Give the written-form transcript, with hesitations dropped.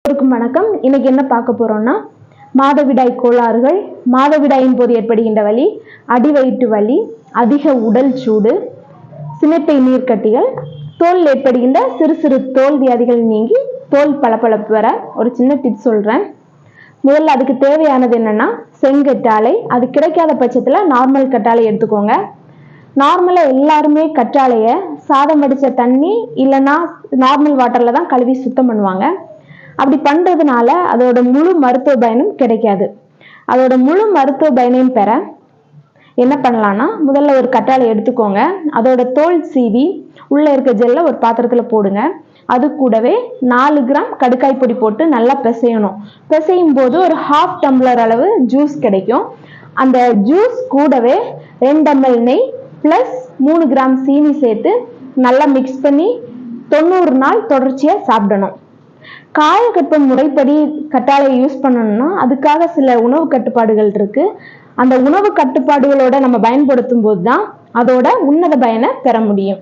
வணக்கம். இன்னைக்கு என்ன பார்க்க போறோம்னா, மாதவிடாய் கோளாறுகள், மாதவிடாயின் போது ஏற்படுகின்ற வலி, அடிவயிற்று வலி, அதிக உடல் சூடு, சினைப்பை நீர்க்கட்டிகள், தோல் ஏற்படுகின்ற சிறு சிறு தோல் வியாதிகள் நீங்கி தோல் பளபளப்பு வர ஒரு சின்ன டிப்ஸ் சொல்றேன். முதல்ல அதுக்கு தேவையானது என்னன்னா, செங்கற்றாழை. அது கிடைக்காத பட்சத்துல நார்மல் கற்றாழை எடுத்துக்கோங்க. நார்மலா எல்லாருமே கற்றாழைய சாதம் வடிச்ச தண்ணி இல்லைன்னா நார்மல் வாட்டர்ல தான் கழுவி சுத்தம் பண்ணுவாங்க. அப்படி பண்றதுனால அதோட முழு மருத்துவ பயனும் கிடைக்காது. அதோட முழு மருத்துவ பயனையும் பெற என்ன பண்ணலாம்னா, முதல்ல ஒரு கற்றாழை எடுத்துக்கோங்க. அதோட தோல் சீவி உள்ள இருக்க ஜெல்ல ஒரு பாத்திரத்துல போடுங்க. அது கூடவே 4 கிராம் கடுக்காய் பொடி போட்டு நல்லா பிசையணும். பிசையும் போது ஒரு 1/2 டம்ளர் அளவு ஜூஸ் கிடைக்கும். அந்த ஜூஸ் கூடவே 2 ml நெய் பிளஸ் 3 கிராம் சீனி சேர்த்து நல்லா மிக்ஸ் பண்ணி 90 நாள் தொடர்ச்சியா சாப்பிடணும். காயகற்ப முறைப்படி கற்றாழை யூஸ் பண்ணணும்னா அதுக்காக சில உணவு கட்டுப்பாடுகள் இருக்கு. அந்த உணவு கட்டுப்பாடுகளோட நம்ம பயன்படுத்தும் போது தான் அதோட உன்னத பயனை பெற முடியும்.